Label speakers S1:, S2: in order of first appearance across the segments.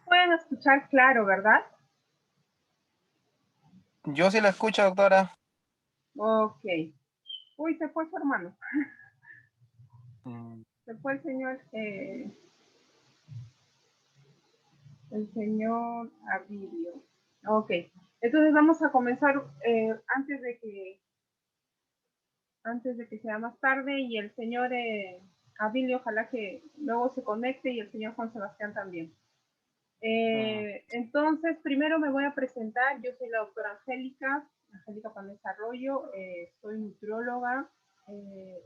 S1: pueden escuchar claro, ¿verdad?
S2: Yo sí la escucho, doctora.
S1: Ok. Uy, se fue su hermano.
S2: Mm,
S1: Se fue el señor Avilio. Ok. Entonces vamos a comenzar antes de que sea más tarde y el señor Avilio, ojalá que luego se conecte y el señor Juan Sebastián también.
S2: mm,
S1: Entonces, primero me voy a presentar. Yo soy la doctora Angélica Panés Arroyo. Soy nutrióloga,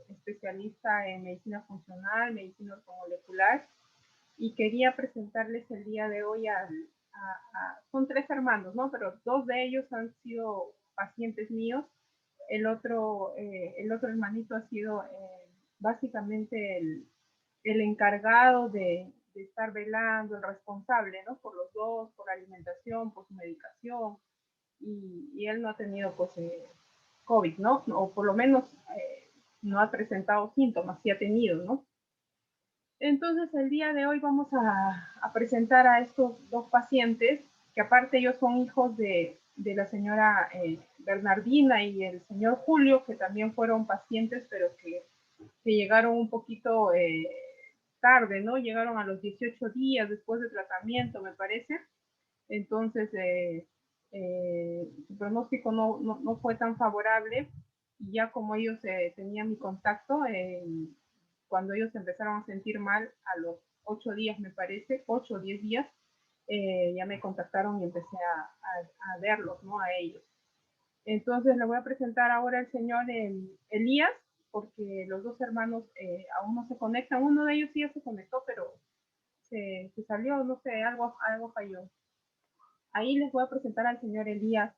S1: especialista en medicina funcional, medicina ortomolecular. Y quería presentarles el día de hoy son tres hermanos, ¿no? Pero dos de ellos han sido pacientes míos. El otro hermanito ha sido básicamente el encargado de estar velando, el responsable, ¿no? Por los dos, por alimentación, por su medicación, y él no ha tenido, pues, COVID, ¿no? O por lo menos no ha presentado síntomas, sí ha tenido, ¿no? Entonces, el día de hoy vamos a presentar a estos dos pacientes, que aparte ellos son hijos de la señora Bernardina y el señor Julio, que también fueron pacientes, pero que llegaron un poquito tarde, ¿no? Llegaron a los 18 días después del tratamiento, me parece. Entonces, su pronóstico no fue tan favorable. Y ya como ellos tenían mi contacto, cuando ellos empezaron a sentir mal, a los 8 días, me parece, 8 o 10 días, ya me contactaron y empecé a verlos, ¿no? A ellos. Entonces le voy a presentar ahora al señor Elías, porque los dos hermanos aún no se conectan. Uno de ellos sí ya se conectó, pero se salió, no sé, algo falló. Ahí les voy a presentar al señor Elías,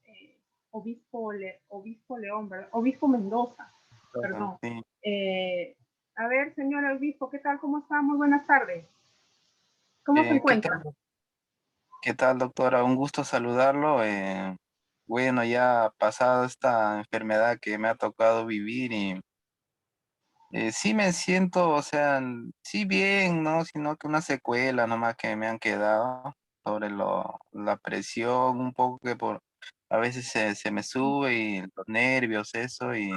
S1: obispo León, ¿verdad? Obispo Mendoza,
S2: doctora,
S1: perdón.
S2: sí.
S1: Eh, a ver, señor obispo, ¿qué tal? ¿Cómo está? Muy buenas tardes. ¿Cómo se
S2: ¿Qué tal?
S1: encuentra?
S2: ¿Qué tal, doctora? Un gusto saludarlo. Bueno, ya pasado esta enfermedad que me ha tocado vivir y sí me siento, o sea, sí bien, ¿no? Sino que una secuela nomás que me han quedado sobre la presión, un poco que a veces se me sube y los nervios, eso, y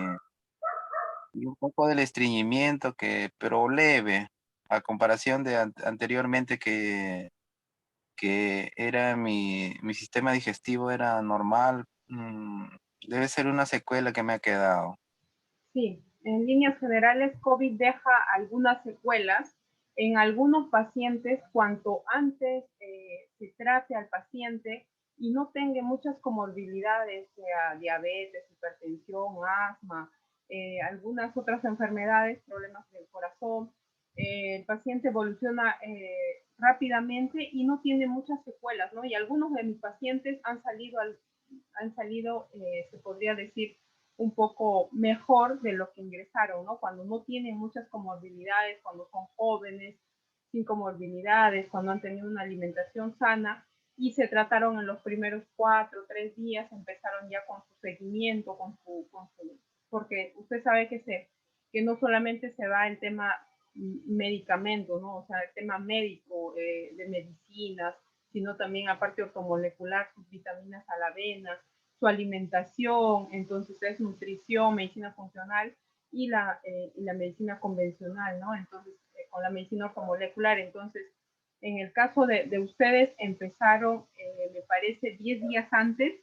S2: un poco del estreñimiento pero leve, a comparación de anteriormente que era mi sistema digestivo era normal. Debe ser una secuela que me ha quedado.
S1: Sí, en líneas generales, COVID deja algunas secuelas en algunos pacientes. Cuanto antes se trate al paciente y no tenga muchas comorbilidades, sea diabetes, hipertensión, asma, algunas otras enfermedades, problemas del corazón, el paciente evoluciona rápidamente y no tiene muchas secuelas, ¿no? Y algunos de mis pacientes han salido, se podría decir, un poco mejor de lo que ingresaron, ¿no? Cuando no tienen muchas comorbilidades, cuando son jóvenes, sin comorbilidades, cuando han tenido una alimentación sana y se trataron en los primeros 4 o 3 días, empezaron ya con su seguimiento, porque usted sabe que no solamente se va el tema medicamento, ¿no? O sea, el tema médico, de medicinas, sino también aparte ortomolecular, sus vitaminas a la avena, su alimentación. Entonces es nutrición, medicina funcional y la medicina convencional, ¿no? Entonces, con la medicina ortomolecular. Entonces, en el caso de ustedes, empezaron, me parece, 10 días antes.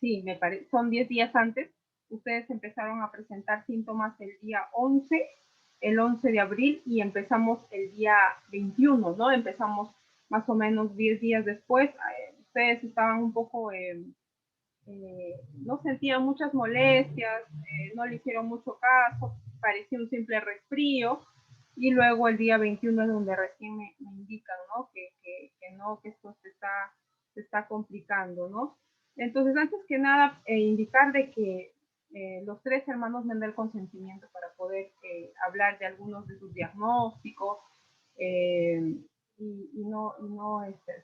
S1: Sí, son 10 días antes. Ustedes empezaron a presentar síntomas el día 11, el 11 de abril, y empezamos el día 21, ¿no? Empezamos más o menos 10 días después. Ustedes estaban un poco, no sentían muchas molestias, no le hicieron mucho caso, parecía un simple resfrío. Y luego el día 21 es donde recién me indican, ¿no? Que no, que esto se está complicando, ¿no? Entonces, antes que nada, indicar de que los tres hermanos me dan el consentimiento para poder hablar de algunos de sus diagnósticos, eh,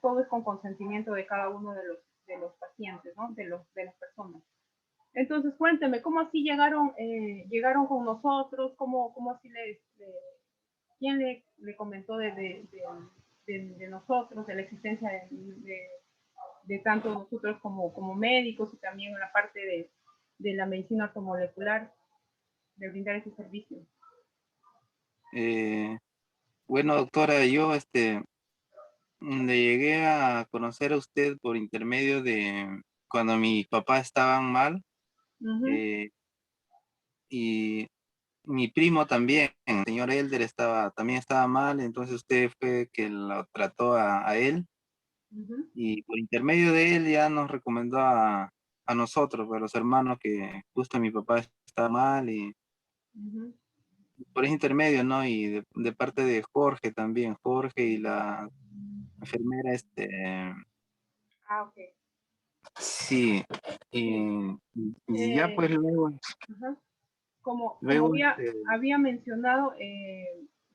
S1: todo es con consentimiento de cada uno de los pacientes, ¿no? De las personas. Entonces, cuénteme, ¿cómo así llegaron con nosotros? ¿Cómo así quién le comentó de nosotros, de la existencia de tanto nosotros como médicos y también en la parte de la medicina ortomolecular, de brindar ese servicio.
S2: Bueno, doctora, yo le llegué a conocer a usted por intermedio de cuando mis papás estaban mal, eh, y mi primo también, el señor Elder, también estaba mal, entonces usted fue que lo trató a él, y por intermedio de él ya nos recomendó a nosotros, a los hermanos, que justo mi papá estaba mal, y por ese intermedio, ¿no? Y de parte de Jorge también, Jorge y la enfermera,
S1: Ah, ok.
S2: sí,
S1: Sí.
S2: y ya pues
S1: Ajá. Como
S2: luego,
S1: había mencionado,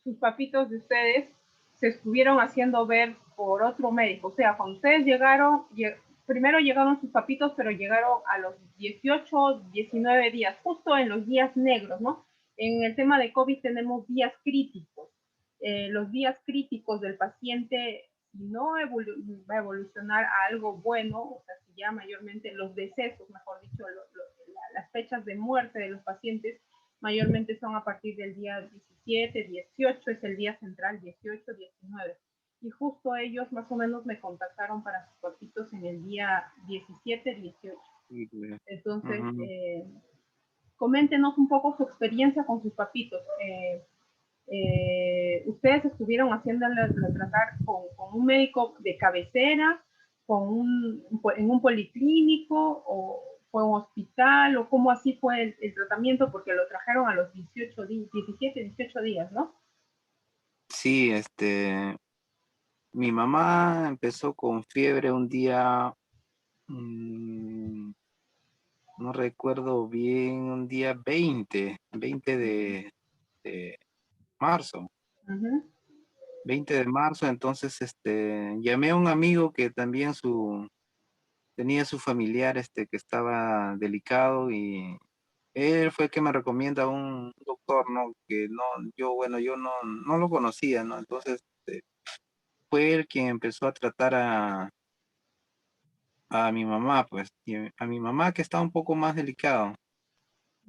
S1: sus papitos de ustedes se estuvieron haciendo ver por otro médico. O sea, cuando ustedes llegaron, primero llegaron sus papitos, pero llegaron a los 18, 19 días, justo en los días negros, ¿no? En el tema de COVID tenemos días críticos. Los días críticos del paciente, si no va a evolucionar a algo bueno, o sea, si ya mayormente los decesos, mejor dicho, las fechas de muerte de los pacientes mayormente son a partir del día 17, 18, es el día central, 18, 19. Y justo ellos más o menos me contactaron para sus papitos en el día 17, 18. Entonces,
S2: ujú.
S1: coméntenos un poco su experiencia con sus papitos. Ustedes estuvieron haciéndole tratar con un médico de cabecera, en un policlínico, o fue un hospital, o cómo así fue el tratamiento, porque lo trajeron a los 18 días, 17, 18 días, ¿no?
S2: Sí, mi mamá empezó con fiebre un día, mm, no recuerdo bien, un día 20 de marzo,
S1: Uh-huh.
S2: 20 de marzo, entonces llamé a un amigo que también tenía su familiar que estaba delicado, y él fue el que me recomienda a un doctor, ¿no? Que no, yo no lo conocía, ¿no? Entonces fue él quien empezó a tratar a mi mamá, pues, y a mi mamá, que está un poco más delicado,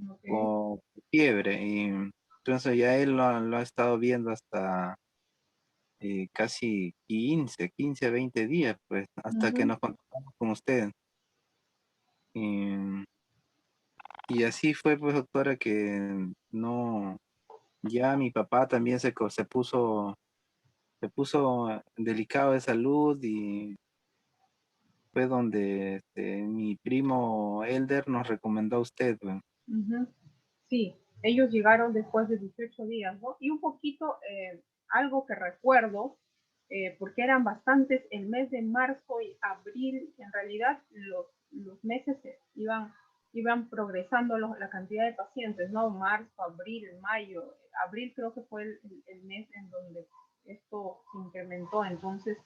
S1: Okay.
S2: con fiebre, y entonces ya él lo ha estado viendo hasta casi 15 20 días, pues, hasta que
S1: Uh-huh.
S2: nos contactamos con usted. Y, y así fue, pues, doctora, que no, ya mi papá también se puso delicado de salud, y fue donde mi primo Elder nos recomendó a usted, pues.
S1: Uh-huh. Sí, ellos llegaron después de 18 días, ¿no? Y un poquito, algo que recuerdo, porque eran bastantes, el mes de marzo y abril, en realidad los meses iban progresando la cantidad de pacientes, ¿no? Marzo, abril, mayo, abril creo que fue el mes en donde esto se incrementó, entonces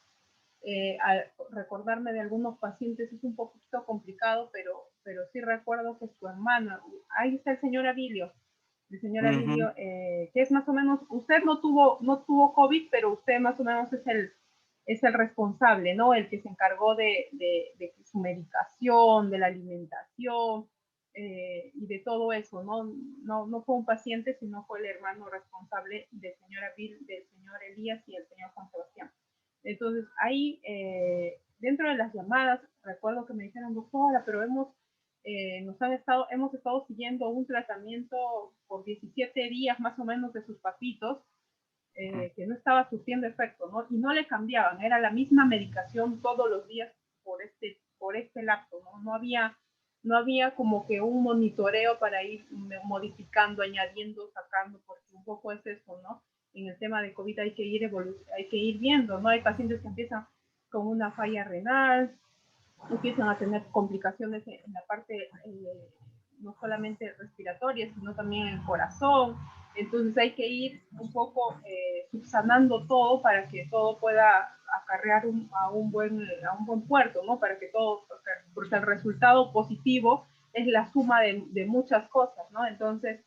S1: al recordarme de algunos pacientes es un poquito complicado, pero sí recuerdo que su hermana, ahí está el señor
S2: Ujú.
S1: Abilio, que es más o menos, usted no tuvo COVID, pero usted más o menos es el responsable, ¿no? El que se encargó de su medicación, de la alimentación, y de todo eso, ¿no? No fue un paciente, sino fue el hermano responsable del señor del señor Elías y el señor Juan Sebastián. Entonces, ahí, dentro de las llamadas, recuerdo que me dijeron, doctora, pero hemos estado siguiendo un tratamiento por 17 días más o menos de sus papitos, que no estaba surtiendo efecto, ¿no? Y no le cambiaban, era la misma medicación todos los días por este lapso, ¿no? No había como que un monitoreo para ir modificando, añadiendo, sacando, porque un poco es eso, ¿no? En el tema de COVID hay que ir viendo, ¿no? Hay pacientes que empiezan con una falla renal, empiezan a tener complicaciones en la parte no solamente respiratoria, sino también en el corazón. Entonces hay que ir un poco subsanando todo para que todo pueda acarrear a un buen puerto, ¿no? Para que todo, porque el resultado positivo es la suma de muchas cosas, ¿no? Entonces,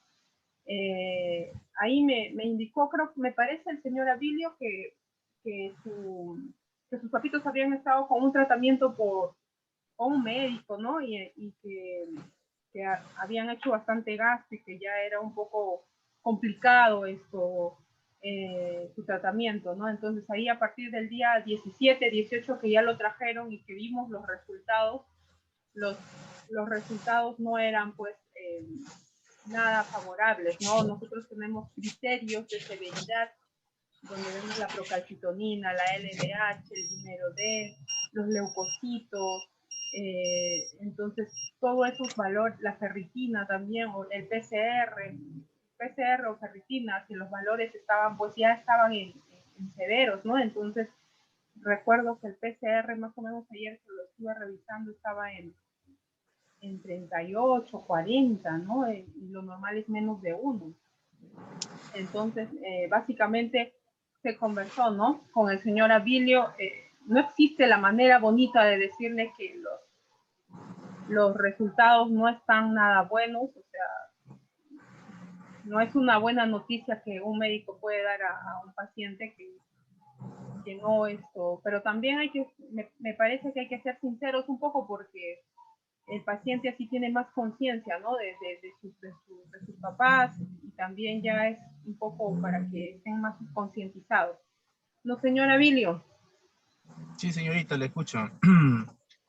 S1: ahí me indicó, creo que me parece el señor Abilio, que que, que sus papitos habían estado con un tratamiento con un médico, ¿no? Y que habían hecho bastante gasto y que ya era un poco complicado esto, su tratamiento, ¿no? Entonces ahí a partir del día 17, 18 que ya lo trajeron y que vimos los resultados, los resultados no eran pues nada favorables, ¿no? Nosotros tenemos criterios de severidad donde vemos la procalcitonina, la LDH, el dinero D, los leucocitos, entonces todos esos valores, la ferritina también, o el PCR o ferritina, que los valores estaban, pues ya estaban en severos, ¿no? Entonces recuerdo que el PCR más o menos ayer que lo estuve revisando estaba en 38, 40, ¿no? Y lo normal es menos de 1. Entonces, básicamente se conversó, ¿no? Con el señor Abilio. No existe la manera bonita de decirle que los resultados no están nada buenos, o sea, no es una buena noticia que un médico puede dar a un paciente que no esto, pero también me parece que hay que ser sinceros un poco porque el paciente así tiene más conciencia, ¿no? De sus papás y también ya es un poco para que estén más concientizados. ¿No, señora Vilio?
S3: Sí, señorita, le escucho.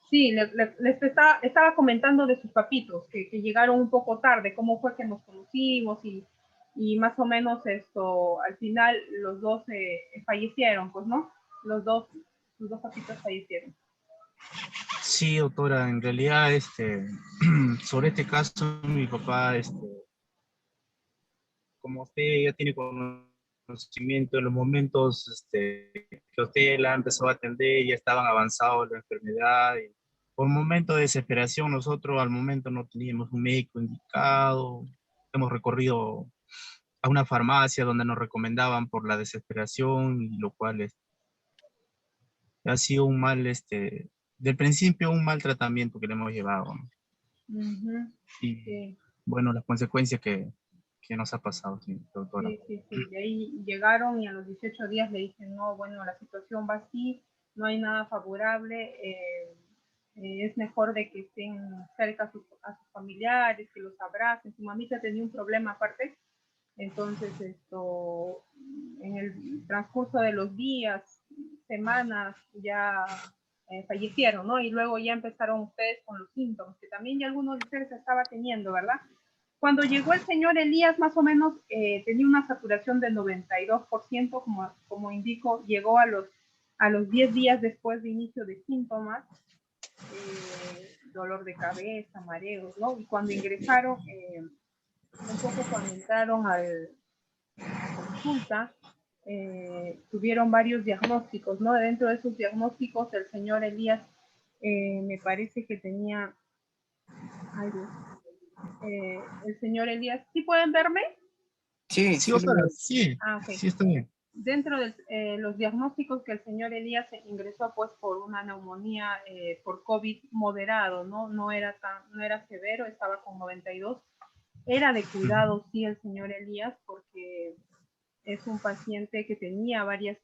S1: Sí, les estaba comentando de sus papitos, que llegaron un poco tarde, cómo fue que nos conocimos y más o menos esto, al final los dos fallecieron, pues, ¿no? Sus dos papitos fallecieron.
S3: Sí, doctora, en realidad, sobre este caso, mi papá, como usted ya tiene conocimiento en los momentos que usted la empezó a atender, ya estaban avanzados la enfermedad, y por un momento de desesperación, nosotros al momento no teníamos un médico indicado, hemos recorrido a una farmacia donde nos recomendaban por la desesperación, y lo cual ha sido un mal, del principio un mal tratamiento que le hemos llevado, ¿no?
S1: Uh-huh.
S3: Y
S1: Sí.
S3: bueno, las consecuencias que nos ha pasado, sí, doctora.
S1: Sí. De ahí llegaron y a los 18 días le dicen, no, bueno, la situación va así, no hay nada favorable, es mejor de que estén cerca a sus familiares, que los abracen. Su mamita tenía un problema aparte, entonces esto, en el transcurso de los días, semanas, ya fallecieron, ¿no? Y luego ya empezaron ustedes con los síntomas, que también ya algunos de ustedes estaba teniendo, ¿verdad? Cuando llegó el señor Elías, más o menos tenía una saturación del 92%, como indico, llegó a los 10 días después de inicio de síntomas, dolor de cabeza, mareos, ¿no? Y cuando ingresaron, un poco cuando entraron a consulta, tuvieron varios diagnósticos, ¿no? Dentro de esos diagnósticos, el señor Elías me parece que tenía... Ay, Dios. El señor Elías, ¿sí pueden verme?
S2: Sí,
S3: Sí,
S2: sí,
S3: doctora, sí,
S1: Ok.
S3: sí está bien.
S1: Dentro de los diagnósticos que el señor Elías ingresó pues por una neumonía por COVID moderado, ¿no? No era severo, estaba con 92. Era de cuidado, sí, el señor Elías, porque es un paciente que tenía varias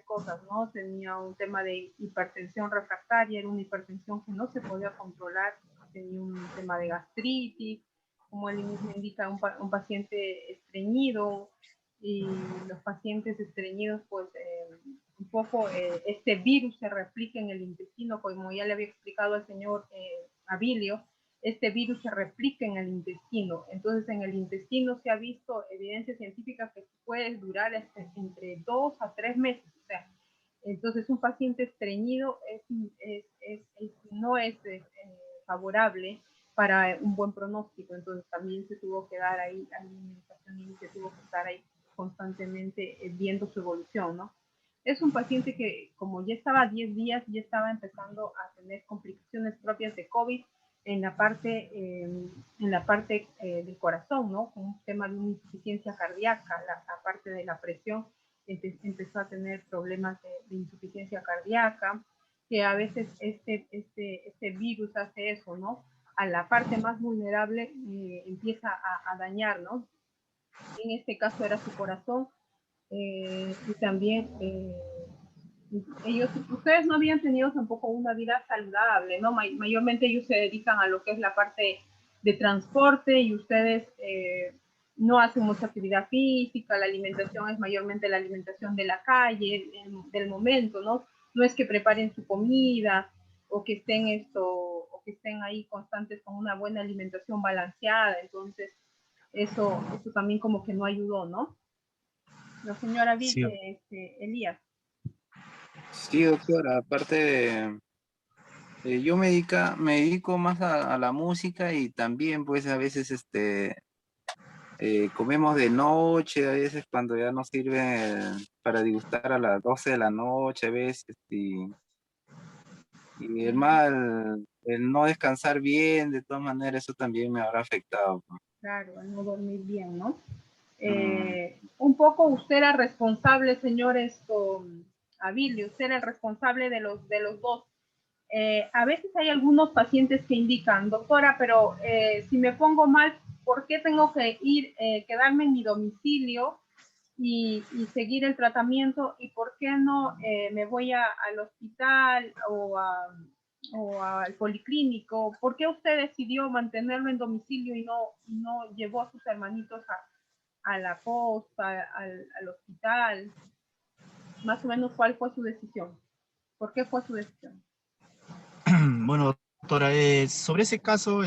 S1: cosas, ¿no? Tenía un tema de hipertensión refractaria, era una hipertensión que no se podía controlar, tenía un tema de gastritis, como él mismo indica, un paciente estreñido, y los pacientes estreñidos, pues un poco este virus se replica en el intestino, como ya le había explicado al señor Abilio, este virus se replica en el intestino. Entonces, en el intestino se ha visto evidencia científica que puede durar entre 2 a 3 meses. O sea, entonces un paciente estreñido no es favorable para un buen pronóstico. Entonces, también se tuvo que dar ahí alimentación y se tuvo que estar ahí constantemente viendo su evolución, ¿no? Es un paciente que, como ya estaba a 10 días, ya estaba empezando a tener complicaciones propias de COVID en la parte del corazón, ¿no? Con un tema de una insuficiencia cardíaca, aparte de la presión, empezó a tener problemas de insuficiencia cardíaca, que a veces este virus hace eso, ¿no? A la parte más vulnerable empieza a dañar, ¿no? En este caso era su corazón y también Ustedes no habían tenido tampoco una vida saludable, ¿no? Mayormente ellos se dedican a lo que es la parte de transporte y ustedes no hacen mucha actividad física, la alimentación es mayormente la alimentación de la calle, del momento, ¿no? No es que preparen su comida o que estén ahí constantes con una buena alimentación balanceada, entonces eso también como que no ayudó, ¿no? La señora
S3: Sí,
S1: Elías.
S2: Sí, doctora, aparte, yo me dedico más a la música y también pues a veces comemos de noche, a veces cuando ya nos sirve para degustar a las 12 de la noche, a veces, y el mal, el no descansar bien, de todas maneras, eso también me habrá afectado, pues.
S1: Claro, al no dormir bien, ¿no?
S2: Mm,
S1: Un poco usted era responsable, señores, Abilio, usted era el responsable de los dos. A veces hay algunos pacientes que indican, doctora, pero si me pongo mal, ¿por qué tengo que quedarme en mi domicilio y seguir el tratamiento? ¿Y por qué no me voy al hospital o al policlínico? ¿Por qué usted decidió mantenerlo en domicilio y no llevó a sus hermanitos a la posta, al hospital? Más o menos, ¿cuál fue su decisión? ¿Por qué fue su decisión?
S3: bueno, doctora, sobre ese caso,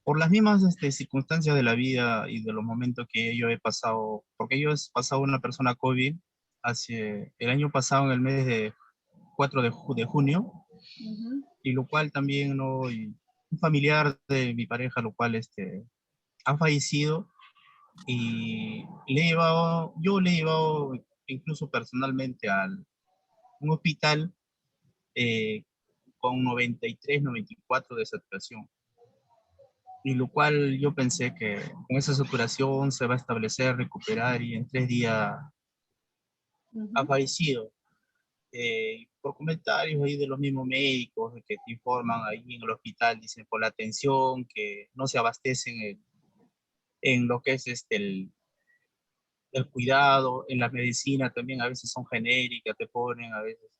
S3: por las mismas circunstancias de la vida y de los momentos que yo he pasado, porque yo he pasado una persona COVID hace el año pasado, en el mes de 4 de junio,
S1: Uh-huh.
S3: y lo cual también, ¿no? Y un familiar de mi pareja, lo cual ha fallecido, y yo le he llevado incluso personalmente a un hospital eh, con 93, 94 de saturación. Y lo cual yo pensé que con esa saturación se va a establecer, recuperar, y en 3 días ha
S1: Uh-huh.
S3: fallecido. Por comentarios ahí de los mismos médicos que te informan ahí en el hospital, dicen por la atención, que no se abastecen en lo que es el cuidado, en la medicina también a veces son genéricas, te ponen a veces.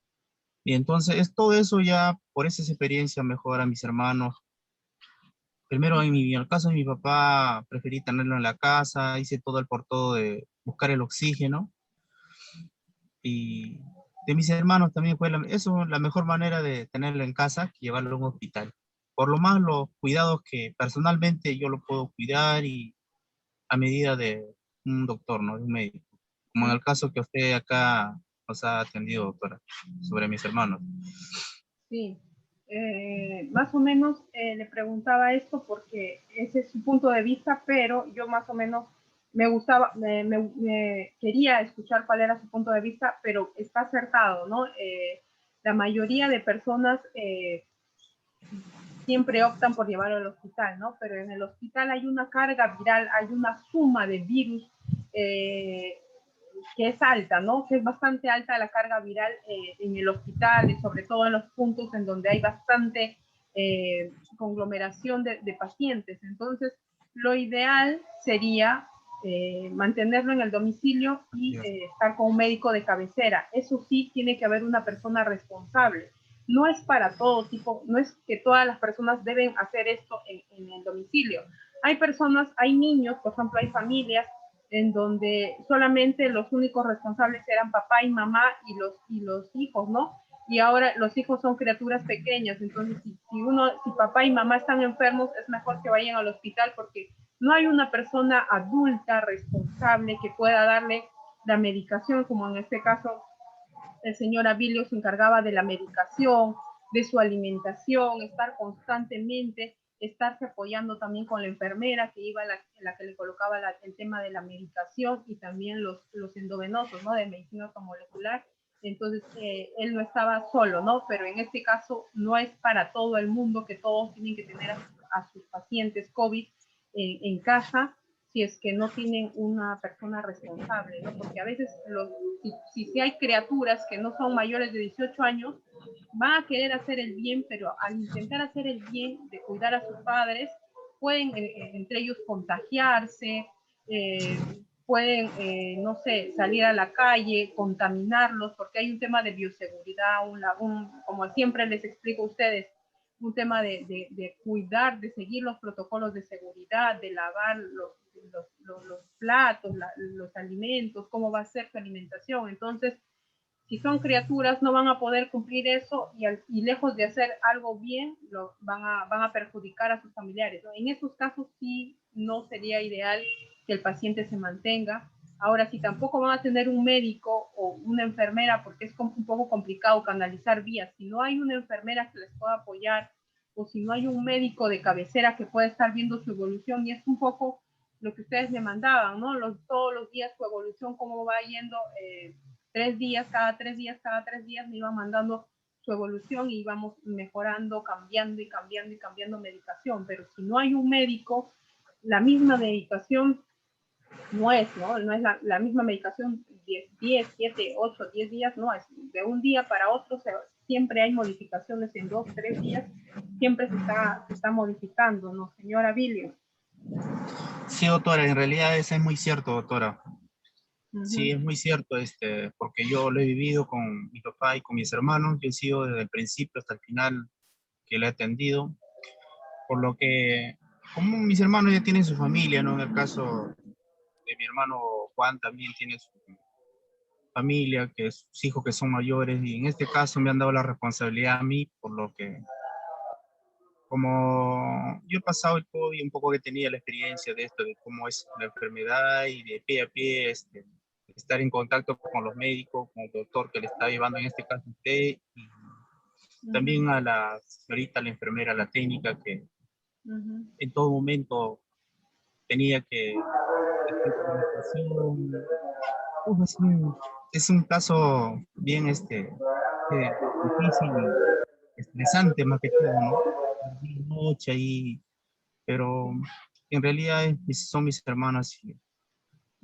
S3: Y entonces es todo eso ya, por esa experiencia, mejor a mis hermanos. Primero, en el caso de mi papá, preferí tenerlo en la casa, hice todo el por todo de buscar el oxígeno. Y de mis hermanos también fue eso, la mejor manera de tenerlo en casa que llevarlo a un hospital. Por lo más, los cuidados que personalmente yo lo puedo cuidar y a medida de un doctor, ¿no? De un médico. Como en el caso que usted acá nos ha atendido, doctora, sobre mis hermanos.
S1: Sí, más o menos le preguntaba esto porque ese es su punto de vista, pero yo más o menos me quería escuchar cuál era su punto de vista, pero está acertado, ¿no? La mayoría de personas siempre optan por llevarlo al hospital, ¿no? Pero en el hospital hay una carga viral, hay una suma de virus eh, que es alta, ¿no? Que es bastante alta la carga viral en el hospital y sobre todo en los puntos en donde hay bastante conglomeración de pacientes. Entonces, lo ideal sería mantenerlo en el domicilio y estar con un médico de cabecera. Eso sí, tiene que haber una persona responsable. No es para todo tipo, no es que todas las personas deben hacer esto en el domicilio. Hay personas, hay niños, por ejemplo, hay familias en donde solamente los únicos responsables eran papá y mamá y los hijos, ¿no? Y ahora los hijos son criaturas pequeñas, entonces si papá y mamá están enfermos, es mejor que vayan al hospital porque no hay una persona adulta responsable que pueda darle la medicación, como en este caso el señor Abilio se encargaba de la medicación, de su alimentación, estar constantemente, estarse apoyando también con la enfermera que iba la que le colocaba el tema de la medicación y también los endovenosos, ¿no? De medicina automolecular. Entonces, él no estaba solo, ¿no? Pero en este caso no es para todo el mundo que todos tienen que tener a sus pacientes COVID en casa, si es que no tienen una persona responsable, ¿no? Porque a veces si hay criaturas que no son mayores de 18 años, van a querer hacer el bien, pero al intentar hacer el bien de cuidar a sus padres, pueden entre ellos contagiarse, pueden, no sé, salir a la calle, contaminarlos, porque hay un tema de bioseguridad, como siempre les explico a ustedes, un tema de cuidar, de seguir los protocolos de seguridad, de lavar los platos, los alimentos, cómo va a ser su alimentación. Entonces, si son criaturas, no van a poder cumplir eso y lejos de hacer algo bien, van a perjudicar a sus familiares, ¿no? En esos casos sí no sería ideal que el paciente se mantenga. Ahora, si tampoco van a tener un médico o una enfermera, porque es un poco complicado canalizar vías, si no hay una enfermera que les pueda apoyar o si no hay un médico de cabecera que pueda estar viendo su evolución, y es un poco lo que ustedes me mandaban, ¿no? Todos los días su evolución, cómo va yendo, 3 días, cada 3 días, cada 3 días me iban mandando su evolución y íbamos mejorando, cambiando y cambiando y cambiando medicación. Pero si no hay un médico, la misma medicación no es, ¿no? No es la misma medicación 10, 7, 8, 10 días, no es de un día para otro, siempre hay modificaciones en 2, 3 días, siempre se está modificando, ¿no, señora Billy?
S3: Sí, doctora, en realidad eso es muy cierto, doctora. Sí,
S1: Uh-huh.
S3: es muy cierto, porque yo lo he vivido con mi papá y con mis hermanos. Yo he sido desde el principio hasta el final que le he atendido, por lo que, como mis hermanos ya tienen su familia, ¿no? En el caso de mi hermano Juan también tiene su familia, que sus hijos que son mayores, y en este caso me han dado la responsabilidad a mí, por lo que, como yo he pasado el COVID, un poco que tenía la experiencia de esto, de cómo es la enfermedad y de pie a pie, estar en contacto con los médicos, con el doctor que le está llevando en este caso a usted, y también a la señorita, la enfermera, la técnica, que en todo momento tenía que estar con alimentación. Uf, es un caso bien difícil y estresante más que todo, ¿no? Día y noche ahí, pero en realidad son mis hermanos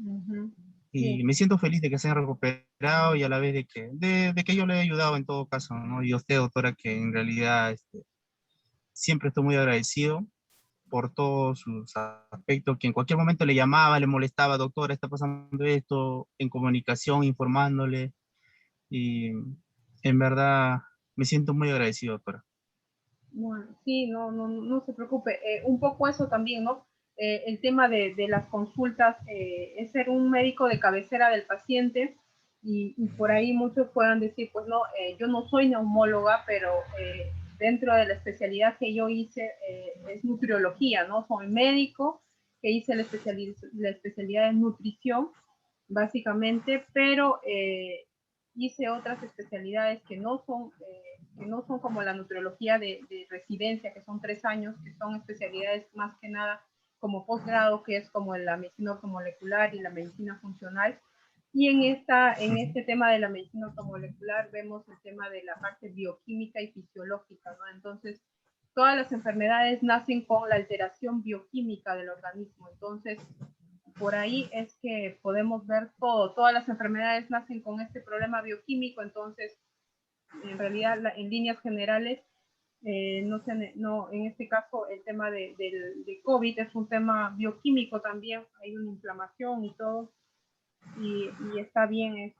S1: Uh-huh.
S3: y
S1: Sí.
S3: me siento feliz de que se hayan recuperado y a la vez de que yo le he ayudado en todo caso, ¿no? Y a usted, doctora, que en realidad siempre estoy muy agradecido por todos sus aspectos, que en cualquier momento le llamaba, le molestaba, doctora, está pasando esto, en comunicación, informándole, y en verdad me siento muy agradecido, doctora.
S1: Bueno, sí, no se preocupe. Un poco eso también, ¿no? El tema de las consultas, es ser un médico de cabecera del paciente y por ahí muchos puedan decir, pues no, yo no soy neumóloga, pero dentro de la especialidad que yo hice es nutriología, ¿no? Soy médico que hice la especialidad en nutrición, básicamente, pero hice otras especialidades que no son como la nutriología de residencia, que son 3 años, que son especialidades más que nada como posgrado, que es como la medicina ortomolecular y la medicina funcional. Y en este tema de la medicina ortomolecular vemos el tema de la parte bioquímica y fisiológica, ¿no? Entonces, todas las enfermedades nacen con la alteración bioquímica del organismo. Entonces, por ahí es que podemos ver todas las enfermedades nacen con este problema bioquímico. Entonces, en realidad, en líneas generales, no, en este caso el tema de COVID es un tema bioquímico también, hay una inflamación y todo, y está bien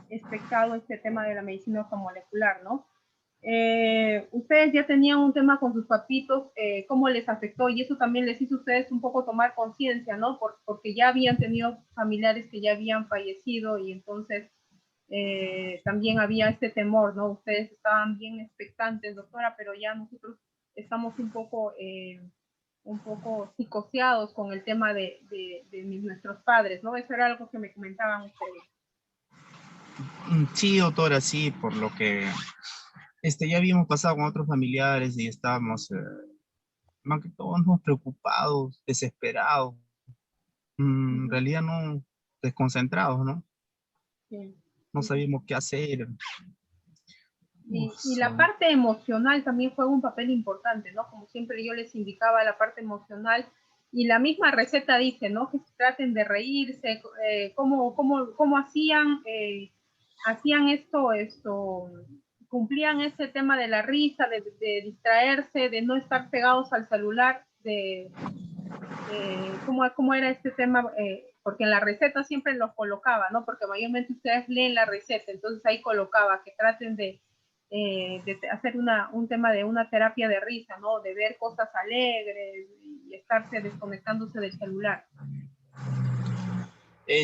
S1: expectado este tema de la medicina ortomolecular, ¿no? Ustedes ya tenían un tema con sus papitos, cómo les afectó, y eso también les hizo a ustedes un poco tomar conciencia, ¿no? Porque ya habían tenido familiares que ya habían fallecido y entonces también había este temor, ¿no? Ustedes estaban bien expectantes, doctora, pero ya nosotros estamos un poco psicoseados con el tema de nuestros padres, ¿no? Eso era algo que me comentaban ustedes.
S3: Sí, doctora, sí, por lo que ya habíamos pasado con otros familiares y estábamos, más que todos, ¿no?, preocupados, desesperados, en
S1: Uh-huh.
S3: realidad no, desconcentrados, ¿no?
S1: Sí,
S3: No
S1: sí, sí.
S3: sabíamos qué hacer. Uf,
S1: Y la parte emocional también juega un papel importante, ¿no? Como siempre yo les indicaba, la parte emocional, y la misma receta dice, ¿no? Que traten de reírse, cómo hacían cumplían ese tema de la risa, de distraerse, de no estar pegados al celular, cómo era este tema, porque en la receta siempre los colocaba, ¿no? Porque mayormente ustedes leen la receta, entonces ahí colocaba que traten de hacer un tema de una terapia de risa, ¿no? De ver cosas alegres y estarse desconectándose del celular.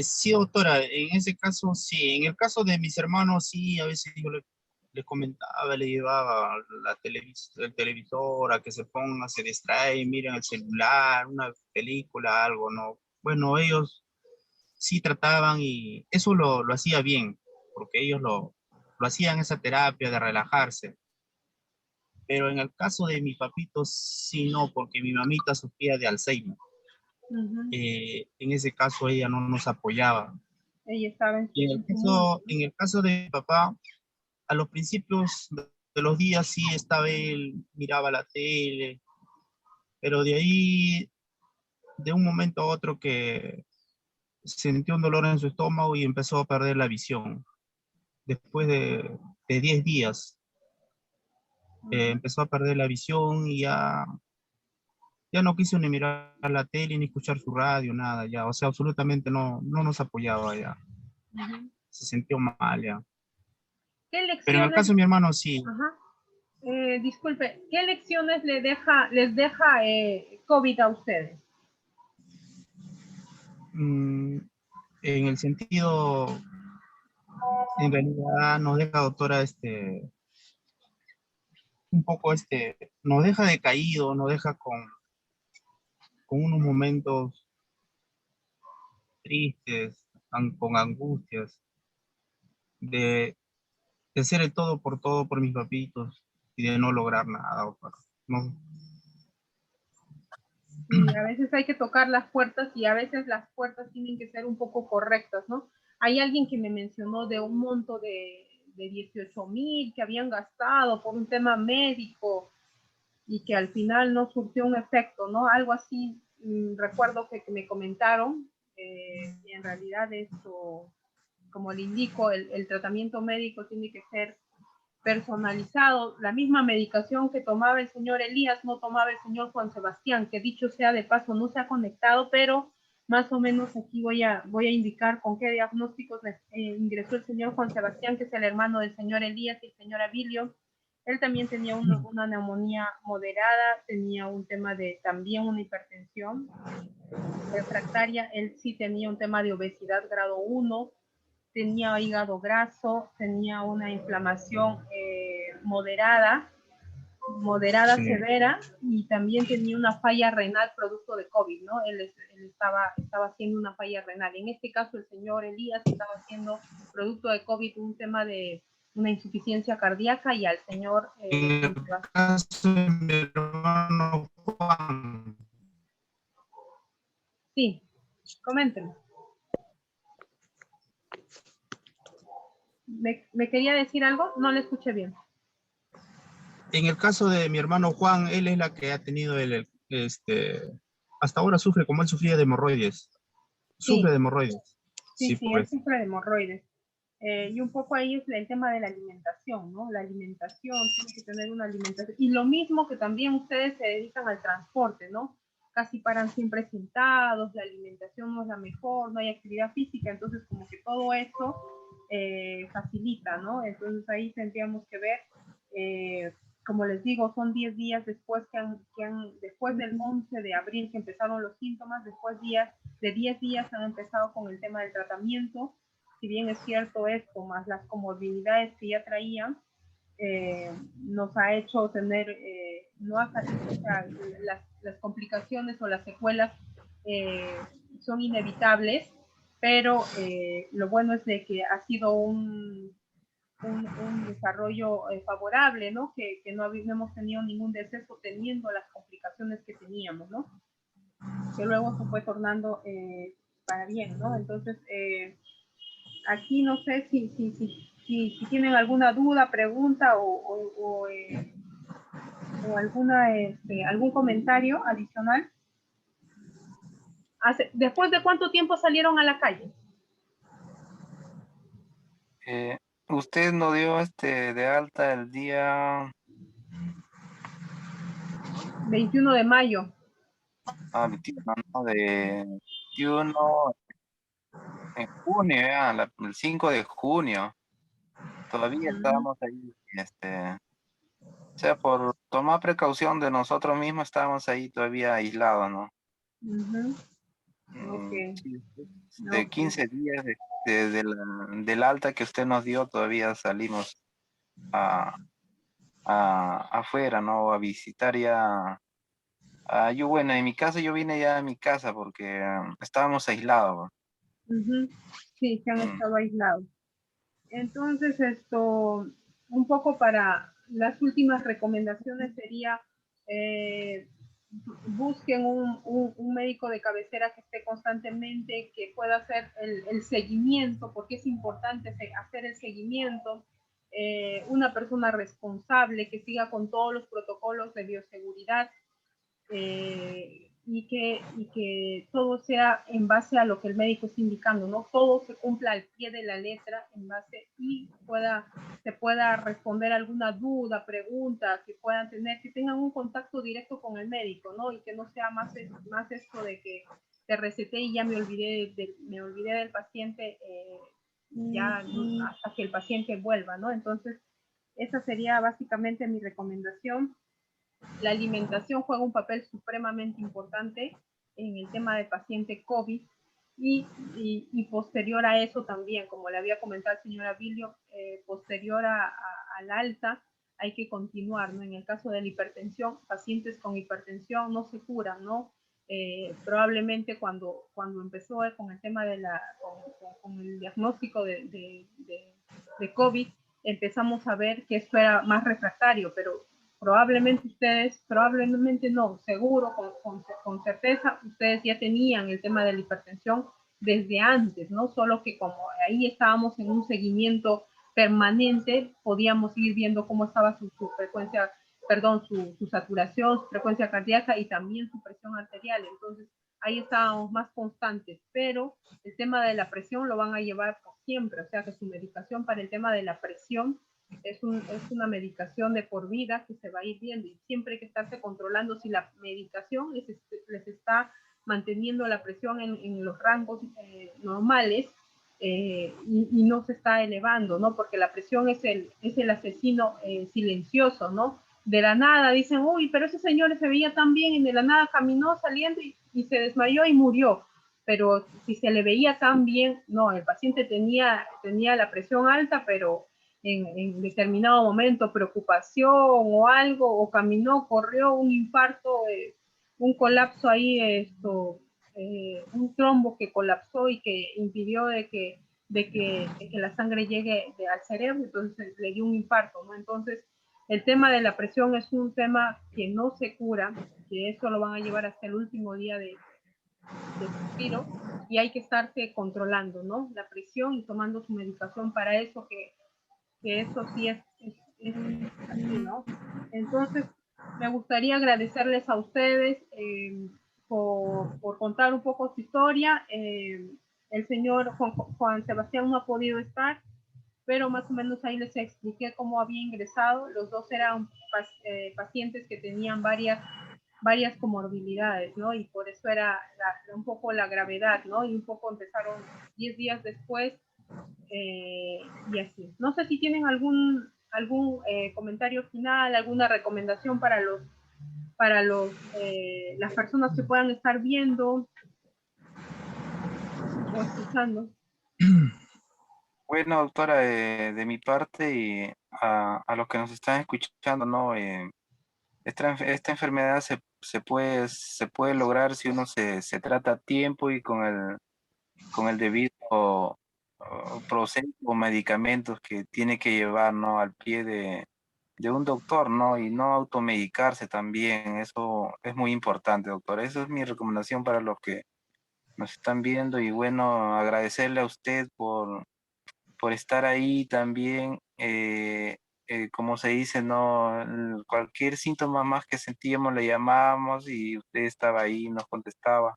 S3: Sí, doctora, en ese caso sí. En el caso de mis hermanos, sí, a veces yo les comentaba, le llevaba el televisor a que se pongan, se distraen, miren el celular, una película, algo, ¿no? Bueno, ellos sí trataban y eso lo hacía bien, porque ellos lo hacían esa terapia de relajarse. Pero en el caso de mi papito, sí, no, porque mi mamita sufría de Alzheimer. En ese caso ella no nos apoyaba.
S1: Ella estaba
S3: Y en el caso de mi papá, a los principios de los días sí estaba él, miraba la tele, pero de ahí, de un momento a otro que sintió un dolor en su estómago y empezó a perder la visión. Después de 10 días, empezó a perder la visión y ya no quiso ni mirar la tele, ni escuchar su radio, nada, ya, o sea, absolutamente no nos apoyaba ya. Se sintió mal ya.
S1: ¿Qué
S3: Pero en el
S1: lecciones?
S3: caso de mi hermano, sí.
S1: Ajá. Disculpe, ¿qué lecciones les deja COVID a ustedes?
S3: En el sentido, en realidad nos deja, doctora, un poco, nos deja decaído, nos deja con unos momentos tristes, con angustias, de, de hacer el todo por mis papitos y de no lograr nada, doctora. No.
S1: Y a veces hay que tocar las puertas y a veces las puertas tienen que ser un poco correctas, ¿no? Hay alguien que me mencionó de un monto de 18,000 que habían gastado por un tema médico y que al final no surtió un efecto, ¿no? Algo así, recuerdo que me comentaron, y en realidad esto, como le indico, el tratamiento médico tiene que ser personalizado. La misma medicación que tomaba el señor Elías no tomaba el señor Juan Sebastián, que dicho sea de paso no se ha conectado, pero más o menos aquí voy a indicar con qué diagnósticos ingresó el señor Juan Sebastián, que es el hermano del señor Elías y el señor Abilio. Él también tenía una neumonía moderada, tenía un tema de también una hipertensión refractaria, él sí tenía un tema de obesidad grado 1, tenía hígado graso, tenía una inflamación moderada
S3: Sí.
S1: severa, y también tenía una falla renal producto de COVID, ¿no? Él estaba haciendo una falla renal. En este caso, el señor Elías estaba haciendo producto de COVID un tema de una insuficiencia cardíaca, y al señor...
S3: En el caso de mi hermano Juan.
S1: Sí, coméntenme. ¿Me quería decir algo? No le escuché bien.
S3: En el caso de mi hermano Juan, él es la que ha tenido hasta ahora sufre, como él sufría de hemorroides. Sufre
S1: Sí,
S3: de hemorroides. Sí,
S1: sí, él
S3: pues.
S1: sufre de hemorroides. Y un poco ahí es el tema de la alimentación, ¿no? La alimentación, tiene que tener una alimentación. Y lo mismo que también ustedes se dedican al transporte, ¿no? Casi paran siempre sentados, la alimentación no es la mejor, no hay actividad física, entonces como que todo eso facilita, ¿no? Entonces ahí tendríamos que ver, como les digo, son 10 días después después del 11 de abril que empezaron los síntomas, después de 10 días han empezado con el tema del tratamiento. Si bien es cierto esto, más las comorbilidades que ya traían, nos ha hecho tener, no ha, o sea, las complicaciones o las secuelas son inevitables, pero lo bueno es de que ha sido un desarrollo favorable, ¿no? Que no hemos tenido ningún deceso teniendo las complicaciones que teníamos, ¿no? Que luego se fue tornando para bien, ¿no? Entonces, aquí no sé si tienen alguna duda, pregunta o algún comentario adicional. ¿Después de cuánto tiempo salieron a la calle?
S2: Usted nos dio de alta el día
S1: 21 de mayo.
S2: 21, ¿no? De 21. en junio, ya, el 5 de junio, todavía
S1: Mm,
S2: estábamos ahí, o sea, por tomar precaución de nosotros mismos, estábamos ahí todavía aislados, ¿no?
S1: ujú. Ok,
S2: Sí, de
S1: ok.
S2: 15 días del alta que usted nos dio, todavía salimos a, afuera, ¿no? A visitar ya. Yo, bueno, en mi caso, yo vine ya a mi casa porque estábamos aislados.
S1: Ujú. Sí, se han
S2: Mm.
S1: estado aislados. Entonces, un poco para las últimas recomendaciones sería, eh, busquen un médico de cabecera que esté constantemente, que pueda hacer el seguimiento, porque es importante hacer el seguimiento, una persona responsable que siga con todos los protocolos de bioseguridad, y que todo sea en base a lo que el médico está indicando, ¿no? Todo se cumpla al pie de la letra en base y se pueda responder alguna duda, pregunta que puedan tener, que tengan un contacto directo con el médico, ¿no? Y que no sea más esto de que te receté y ya me olvidé del paciente, ya hasta que el paciente vuelva, ¿no? Entonces, esa sería básicamente mi recomendación. La alimentación juega un papel supremamente importante en el tema del paciente COVID y posterior a eso también, como le había comentado el señor Abilio, posterior al alta hay que continuar, ¿no? En el caso de la hipertensión, pacientes con hipertensión no se curan, ¿no? Probablemente cuando empezó con el tema con el diagnóstico de COVID, empezamos a ver que esto era más refractario, pero probablemente no, seguro, con certeza, ustedes ya tenían el tema de la hipertensión desde antes, ¿no? Solo que como ahí estábamos en un seguimiento permanente, podíamos ir viendo cómo estaba su frecuencia, perdón, su saturación, su frecuencia cardíaca y también su presión arterial. Entonces, ahí estábamos más constantes, pero el tema de la presión lo van a llevar por siempre, o sea que su medicación para el tema de la presión es una medicación de por vida que se va a ir viendo y siempre hay que estarse controlando si la medicación les está manteniendo la presión en los rangos normales, y no se está elevando, ¿no? Porque la presión es el asesino silencioso, ¿no? De la nada dicen, uy, pero ese señor se veía tan bien y de la nada caminó saliendo y se desmayó y murió. Pero si se le veía tan bien, no, el paciente tenía la presión alta, pero en determinado momento preocupación o algo, o caminó, corrió, un infarto, un colapso ahí, un trombo que colapsó y que impidió de que la sangre llegue al cerebro, entonces le dio un infarto, ¿no? Entonces, el tema de la presión es un tema que no se cura, que eso lo van a llevar hasta el último día de suspiro, y hay que estarse controlando, ¿no? La presión y tomando su medicación para eso, que eso sí es así, ¿no? Entonces, me gustaría agradecerles a ustedes, por contar un poco su historia. El señor Juan Sebastián no ha podido estar, pero más o menos ahí les expliqué cómo había ingresado. Los dos eran pacientes que tenían varias comorbilidades, ¿no? Y por eso era un poco la gravedad, ¿no? Y un poco empezaron 10 días después, y así. No sé si tienen algún comentario final, alguna recomendación para las personas que puedan estar viendo o escuchando.
S2: Bueno, doctora, de mi parte y a los que nos están escuchando, ¿no? Esta enfermedad se puede lograr si uno se trata a tiempo y con el debido proceso o medicamentos que tiene que llevar, ¿no? Al pie de un doctor, ¿no? Y no automedicarse también. Eso es muy importante, doctor. Esa es mi recomendación para los que nos están viendo y bueno, agradecerle a usted por estar ahí también. Como se dice, ¿no? Cualquier síntoma más que sentíamos le llamábamos y usted estaba ahí, nos contestaba,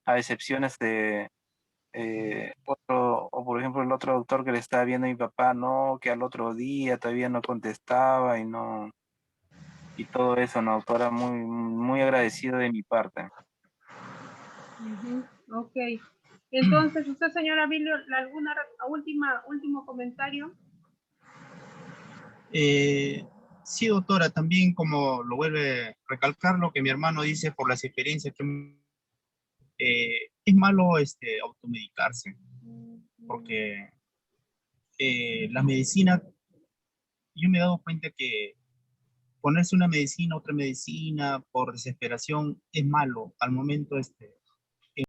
S2: a excepciones de o por ejemplo el otro doctor que le estaba viendo a mi papá, no, que al otro día todavía no contestaba y no, y todo eso, ¿no, doctora? Muy agradecido de mi parte.
S1: Uh -huh. Ok. Entonces, usted, señora Bilio, último comentario.
S3: Sí, doctora, también como lo vuelve a recalcar lo que mi hermano dice por las experiencias que es malo automedicarse, porque la medicina, yo me he dado cuenta que ponerse una medicina, otra medicina, por desesperación, es malo al momento